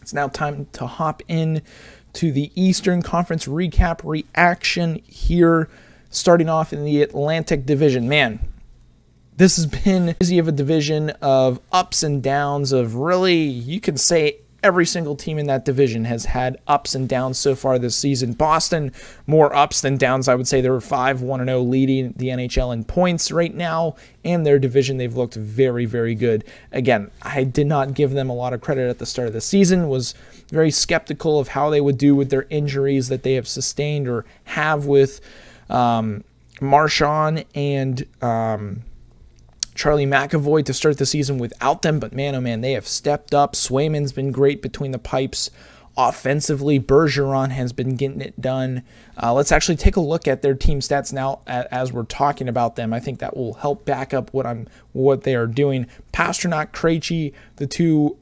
It's now time to hop in to the Eastern Conference recap reaction here, starting off in the Atlantic Division. Man, this has been busy of a division of ups and downs of really, you can say every single team in that division has had ups and downs so far this season. Boston, more ups than downs. I would say they were 5-1-0 leading the NHL in points right now. And their division, they've looked very, very good. Again, I did not give them a lot of credit at the start of the season. Was very skeptical of how they would do with their injuries that they have sustained or have with Marchand and Charlie McAvoy to start the season without them, but man, oh man, they have stepped up. Swayman's been great between the pipes. Offensively, Bergeron has been getting it done. Let's actually take a look at their team stats now as we're talking about them. I think that will help back up what they are doing. Pastrnak, Krejci, the two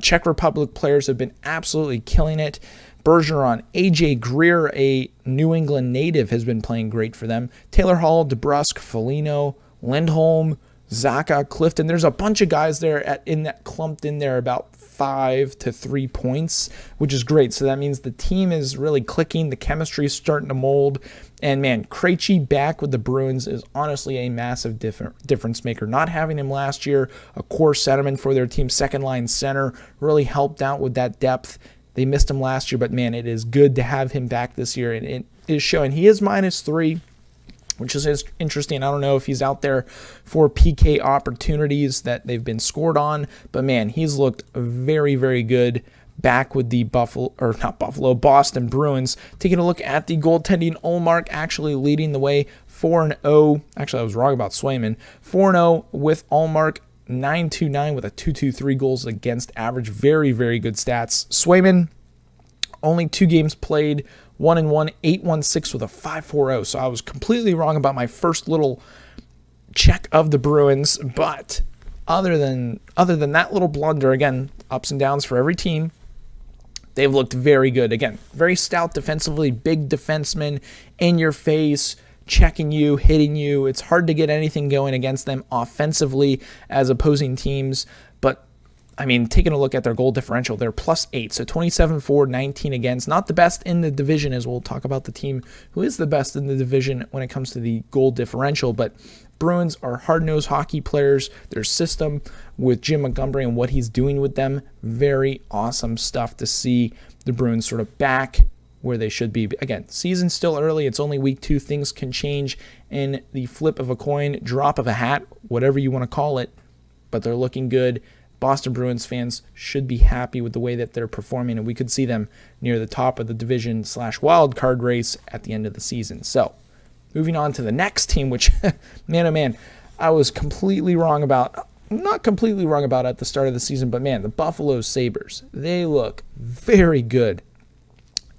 Czech Republic players have been absolutely killing it. Bergeron, AJ Greer, a New England native, has been playing great for them. Taylor Hall, DeBrusk, Foligno, Lindholm, Zacha, Clifton. There's a bunch of guys there clumped in there about 5 to 3 points, which is great. So that means the team is really clicking. The chemistry is starting to mold. And man, Krejci back with the Bruins is honestly a massive difference maker. Not having him last year, a core centerman for their team, second line center, really helped out with that depth. They missed him last year, but man, it is good to have him back this year. And it is showing. He is -3. Which is interesting. I don't know if he's out there for PK opportunities that they've been scored on, but man, he's looked very, very good back with the Boston Bruins. Taking a look at the goaltending, Ullmark actually leading the way, 4-0. Actually, I was wrong about Swayman. 4-0 with Ullmark, 9-2-9 with a 2.23 goals against average. Very, very good stats. Swayman, only 2 games played, 1-1, 8-1-6 with a 5.40. So I was completely wrong about my first little check of the Bruins. But other than that little blunder, again, ups and downs for every team, they've looked very good. Again, very stout defensively, big defensemen in your face, checking you, hitting you. It's hard to get anything going against them offensively as opposing teams. But I mean, taking a look at their goal differential, they're +8, so 27-4, 19 against. Not the best in the division, as we'll talk about the team who is the best in the division when it comes to the goal differential. But Bruins are hard-nosed hockey players. Their system with Jim Montgomery and what he's doing with them, very awesome stuff to see the Bruins sort of back where they should be. Again, season's still early. It's only week 2. Things can change in the flip of a coin, drop of a hat, whatever you want to call it. But they're looking good. Boston Bruins fans should be happy with the way that they're performing, and we could see them near the top of the division / wild card race at the end of the season. So, moving on to the next team, which, man, oh man, I was completely wrong about. Not completely wrong about at the start of the season, but man, the Buffalo Sabres, they look very good.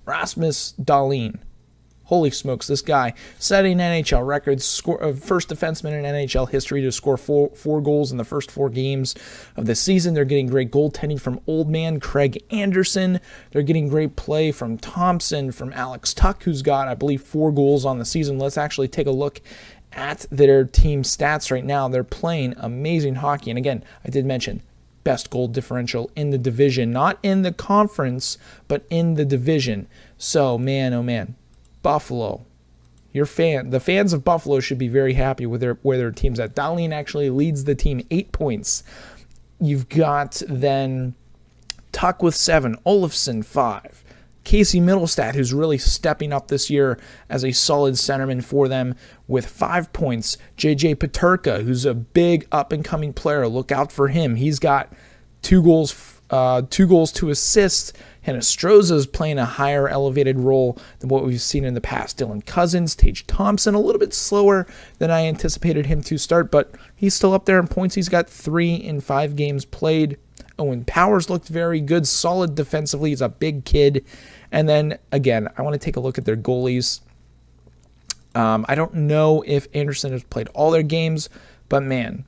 Rasmus Dahlin. Holy smokes, this guy setting NHL records, first defenseman in NHL history to score four goals in the first 4 games of the season. They're getting great goaltending from old man Craig Anderson. They're getting great play from Thompson, from Alex Tuck, who's got, I believe, 4 goals on the season. Let's actually take a look at their team stats right now. They're playing amazing hockey. And again, I did mention best goal differential in the division, not in the conference, but in the division. So, man, oh man. Buffalo, the fans of Buffalo should be very happy with where their team's at. Dahlin actually leads the team 8 points. You've got then Tuck with 7, Olofsson 5, Casey Middlestat, who's really stepping up this year as a solid centerman for them with 5 points. JJ Peterka, who's a big up-and-coming player. Look out for him. He's got 2 goals, 2 assists. Hinostroza's playing a higher elevated role than what we've seen in the past. Dylan Cousins, Tage Thompson, a little bit slower than I anticipated him to start, but he's still up there in points. He's got 3 in 5 games played. Owen Powers looked very good, solid defensively. He's a big kid. And then, again, I want to take a look at their goalies. I don't know if Anderson has played all their games, but man,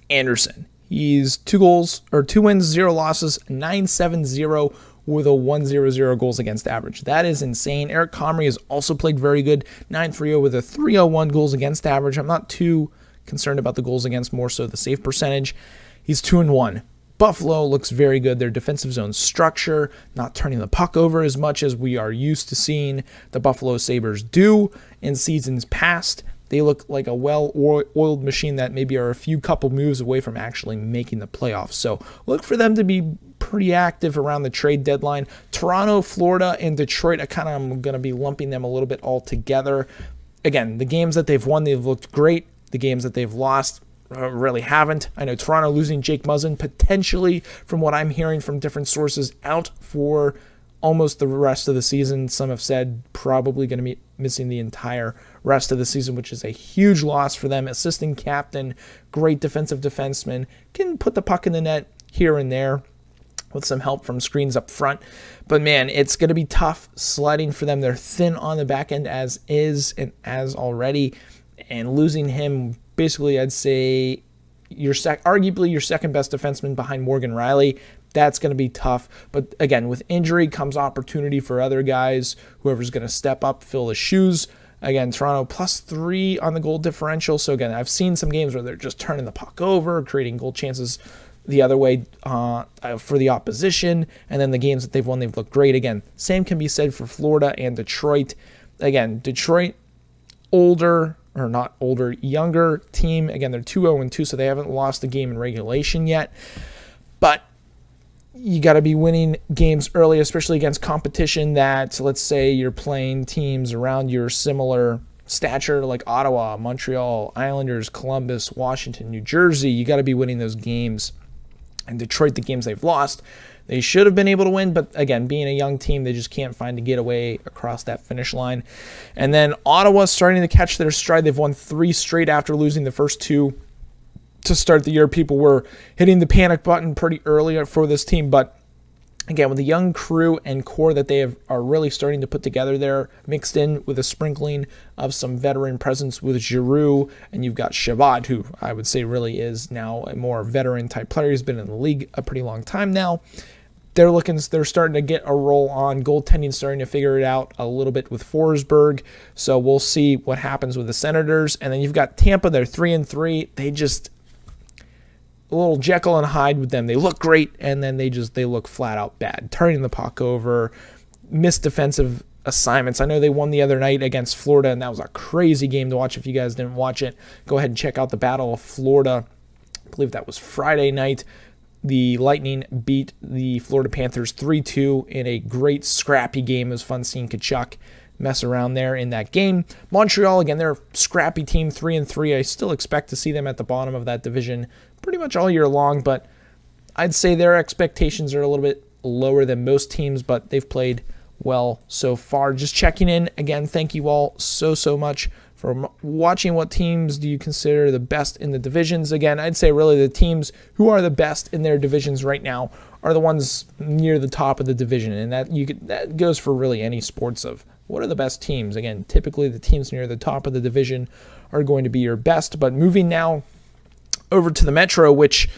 Anderson. He's 2 wins, 0 losses, 9.70 with a 1.00 goals against average. That is insane. Eric Comrie has also played very good, 9.30 with a 3.01 goals against average. I'm not too concerned about the goals against, more so the save percentage. He's 2-1. Buffalo looks very good. Their defensive zone structure, not turning the puck over as much as we are used to seeing the Buffalo Sabres do in seasons past. They look like a well-oiled machine that maybe are a few couple moves away from actually making the playoffs. So look for them to be pretty active around the trade deadline. Toronto, Florida, and Detroit, I'm going to be lumping them a little bit all together. Again, the games that they've won, they've looked great. The games that they've lost really haven't. I know Toronto losing Jake Muzzin, potentially, from what I'm hearing from different sources, out for almost the rest of the season. Some have said probably going to be missing the entire rest of the season, which is a huge loss for them. Assistant captain, great defensive defenseman, can put the puck in the net here and there with some help from screens up front. But man, it's going to be tough sledding for them. They're thin on the back end as is and as already. And losing him, basically, I'd say arguably your second best defenseman behind Morgan Riley. That's going to be tough. But again, with injury comes opportunity for other guys. Whoever's going to step up, fill the shoes. Again, Toronto +3 on the goal differential. So again, I've seen some games where they're just turning the puck over, creating goal chances the other way for the opposition. And then the games that they've won, they've looked great. Again, same can be said for Florida and Detroit. Again, Detroit, younger team. Again, they're 2-0-2, so they haven't lost a game in regulation yet. But you got to be winning games early, especially against competition that, let's say, you're playing teams around your similar stature like Ottawa, Montreal, Islanders, Columbus, Washington, New Jersey. You got to be winning those games. And Detroit, the games they've lost, they should have been able to win, but again, being a young team, they just can't find a getaway across that finish line. And then Ottawa starting to catch their stride. They've won 3 straight after losing the first 2 to start the year. People were hitting the panic button pretty early for this team, but again, with the young crew and core that they are really starting to put together there, mixed in with a sprinkling of some veteran presence with Giroux, and you've got Shabbat, who I would say really is now a more veteran-type player. He's been in the league a pretty long time now. They're starting to get a roll on. Goaltending starting to figure it out a little bit with Forsberg. So we'll see what happens with the Senators. And then you've got Tampa. They're 3-3. They just a little Jekyll and Hyde with them. They look great, and then they look flat out bad. Turning the puck over, missed defensive assignments. I know they won the other night against Florida, and that was a crazy game to watch. If you guys didn't watch it, go ahead and check out the Battle of Florida. I believe that was Friday night. The Lightning beat the Florida Panthers 3-2 in a great scrappy game. It was fun seeing Tkachuk mess around there in that game. Montreal, again, they're a scrappy team, 3-3. I still expect to see them at the bottom of that division pretty much all year long, but I'd say their expectations are a little bit lower than most teams, but they've played well so far. Just checking in. Again, thank you all so much for watching. What teams do you consider the best in the divisions? Again, I'd say really the teams who are the best in their divisions right now are the ones near the top of the division, and that goes for really any sports of what are the best teams. Again, typically the teams near the top of the division are going to be your best. But moving now over to the Metro, which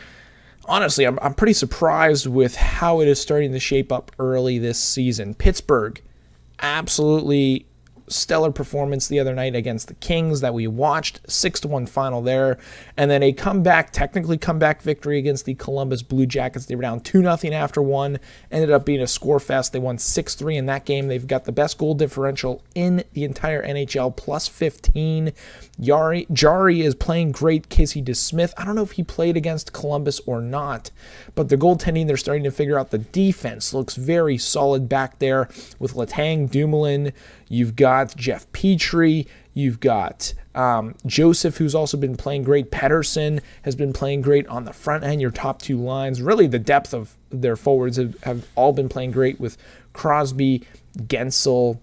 honestly, I'm pretty surprised with how it is starting to shape up early this season. Pittsburgh, absolutely stellar performance the other night against the Kings that we watched, 6-1 final there, and then a technically comeback victory against the Columbus Blue Jackets. They were down 2-0 after one, ended up being a score fest. They won 6-3 in that game. They've got the best goal differential in the entire NHL, +15. Jari is playing great. Casey DeSmith, I don't know if he played against Columbus or not, but the goaltending, they're starting to figure out. The defense looks very solid back there with Letang, Dumoulin. You've got Jeff Petrie. You've got Joseph, who's also been playing great. Pedersen has been playing great on the front end. Your top 2 lines, really the depth of their forwards have all been playing great with Crosby, Gensel,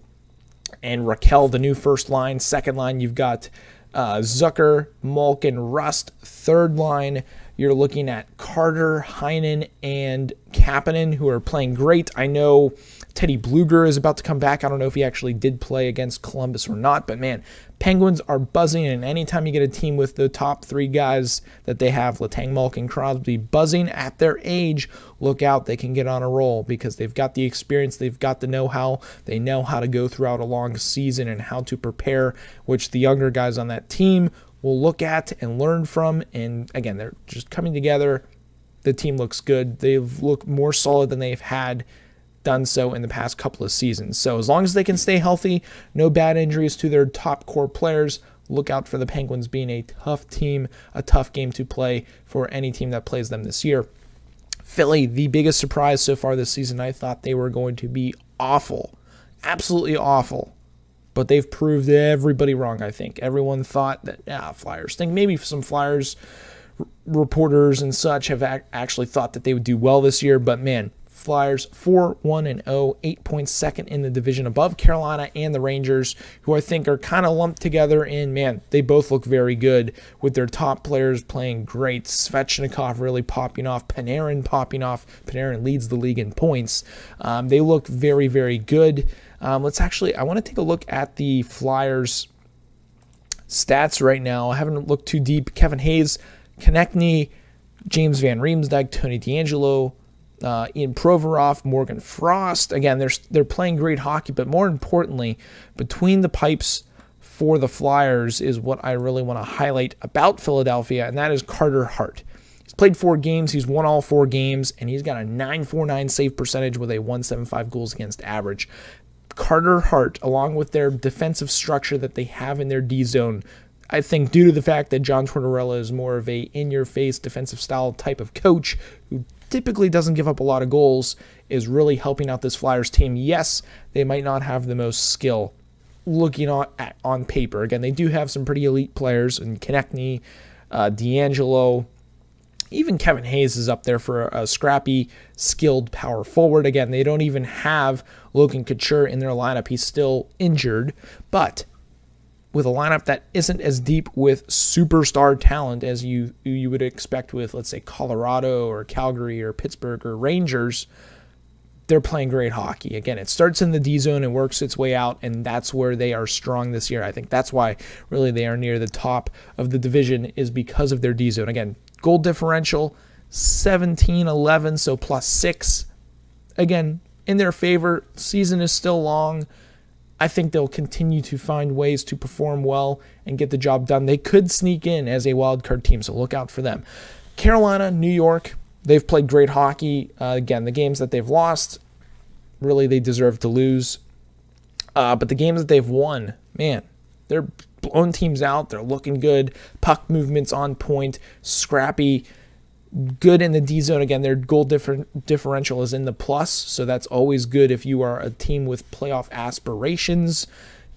and Raquel, the new first line. Second line, you've got Zucker, Malkin, Rust. Third line, you're looking at Carter, Heinen, and Kapanen, who are playing great. I know Teddy Bluger is about to come back. I don't know if he actually did play against Columbus or not, but man, Penguins are buzzing, and anytime you get a team with the top 3 guys that they have, Letang, Malkin, Crosby, buzzing at their age, look out, they can get on a roll because they've got the experience, they've got the know-how, they know how to go throughout a long season and how to prepare, which the younger guys on that team will look at and learn from. And again, they're just coming together the team looks good. They've looked more solid than they've had done so in the past couple of seasons. So as long as they can stay healthy, no bad injuries to their top core players, look out for the Penguins being a tough team, a tough game to play for any team that plays them this year. Philly, the biggest surprise so far this season. I thought they were going to be awful, absolutely awful. But they've proved everybody wrong, I think. Everyone thought that, Flyers think. Maybe some Flyers reporters and such have actually thought that they would do well this year. But, man, Flyers 4-1-0, 8 points second in the division above Carolina and the Rangers, who I think are kind of lumped together in, man, they both look very good with their top players playing great. Svechnikov really popping off, Panarin popping off. Panarin leads the league in points. They look very, very good. I want to take a look at the Flyers stats right now. I haven't looked too deep. Kevin Hayes, Konechny, James Van Riemsdyk, Tony DeAngelo, Ian Provorov, Morgan Frost. Again, they're playing great hockey, but more importantly, between the pipes for the Flyers is what I really want to highlight about Philadelphia, and that is Carter Hart. He's played 4 games, he's won all 4 games, and he's got a .949 save percentage with a .175 goals against average. Carter Hart, along with their defensive structure that they have in their D zone, I think due to the fact that John Tortorella is more of a in-your-face defensive style type of coach who typically doesn't give up a lot of goals, is really helping out this Flyers team. Yes, they might not have the most skill looking on paper. Again, they do have some pretty elite players in Konechny, DeAngelo. Even Kevin Hayes is up there for a scrappy, skilled power forward. Again, they don't even have Logan Couture in their lineup. He's still injured. But with a lineup that isn't as deep with superstar talent as you would expect with, let's say, Colorado or Calgary or Pittsburgh or Rangers, they're playing great hockey. Again, it starts in the D zone and works its way out, and that's where they are strong this year. I think that's why really they are near the top of the division, is because of their D zone. Again, goal differential 17-11, so +6. Again, in their favor. Season is still long. I think they'll continue to find ways to perform well and get the job done. They could sneak in as a wild card team, so look out for them. Carolina, New York, they've played great hockey. Again, the games that they've lost, really they deserve to lose. But the games that they've won, man, they're blowing teams out. They're looking good. Puck movements on point, scrappy, good in the D zone. Again, their goal differential is in the plus, so that's always good if you are a team with playoff aspirations,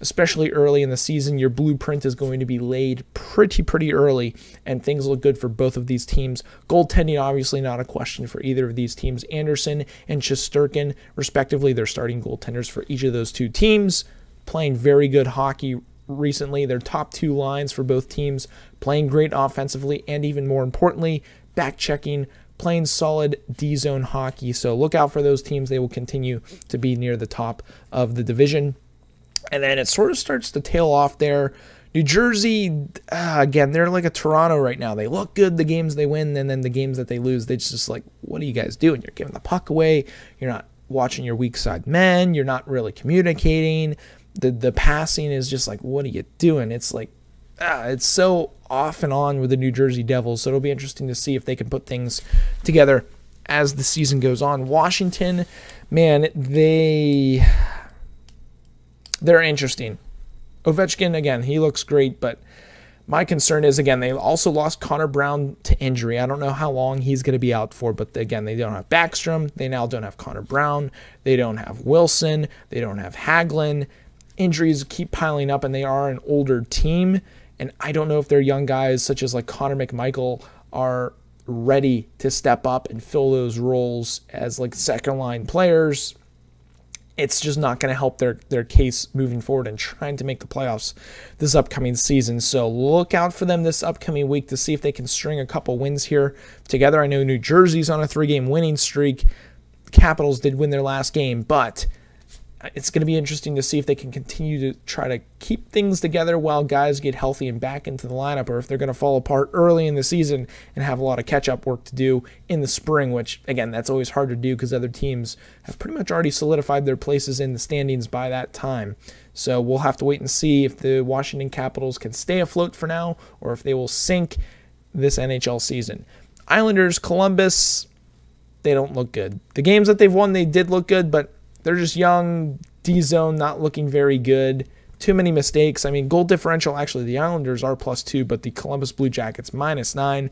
especially early in the season. Your blueprint is going to be laid pretty early, and things look good for both of these teams. Goaltending, obviously not a question for either of these teams. Anderson and Shesterkin, respectively, they're starting goaltenders for each of those two teams, playing very good hockey recently. Their top 2 lines for both teams playing great offensively, and even more importantly, back-checking, playing solid D-zone hockey. So look out for those teams. They will continue to be near the top of the division. And then it sort of starts to tail off there. New Jersey, again, they're like a Toronto right now. They look good the games they win, and then the games that they lose, they just like, what are you guys doing? You're giving the puck away. You're not watching your weak side men. You're not really communicating. The passing is just like, what are you doing? It's like, it's so off and on with the New Jersey Devils, so it'll be interesting to see if they can put things together as the season goes on. Washington, man, they're interesting. Ovechkin, again, he looks great, but my concern is, again, they also lost Connor Brown to injury. I don't know how long he's going to be out for, but again, they don't have Backstrom. They now don't have Connor Brown. They don't have Wilson. They don't have Hagelin. Injuries keep piling up, and they are an older team. And I don't know if their young guys, such as like Connor McMichael, are ready to step up and fill those roles as like second-line players. It's just not going to help their case moving forward and trying to make the playoffs this upcoming season. So look out for them this upcoming week to see if they can string a couple wins here together. I know New Jersey's on a 3-game winning streak. Capitals did win their last game, but it's going to be interesting to see if they can continue to try to keep things together while guys get healthy and back into the lineup, or if they're going to fall apart early in the season and have a lot of catch-up work to do in the spring, which, again, that's always hard to do because other teams have pretty much already solidified their places in the standings by that time. So we'll have to wait and see if the Washington Capitals can stay afloat for now or if they will sink this NHL season. Islanders, Columbus, they don't look good. The games that they've won, they did look good, but they're just young. D-zone not looking very good. Too many mistakes. I mean, goal differential, actually, the Islanders are +2, but the Columbus Blue Jackets -9.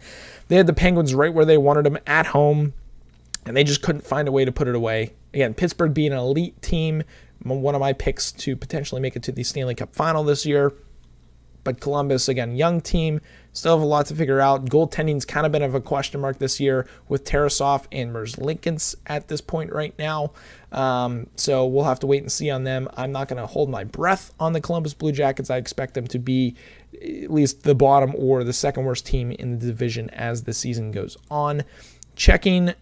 They had the Penguins right where they wanted them at home, and they just couldn't find a way to put it away. Again, Pittsburgh being an elite team, one of my picks to potentially make it to the Stanley Cup final this year. But Columbus, again, young team, still have a lot to figure out. Goaltending's kind of been of a question mark this year with Tarasov and Merzlikins at this point right now. So we'll have to wait and see on them. I'm not going to hold my breath on the Columbus Blue Jackets. I expect them to be at least the bottom or the second worst team in the division as the season goes on. Checking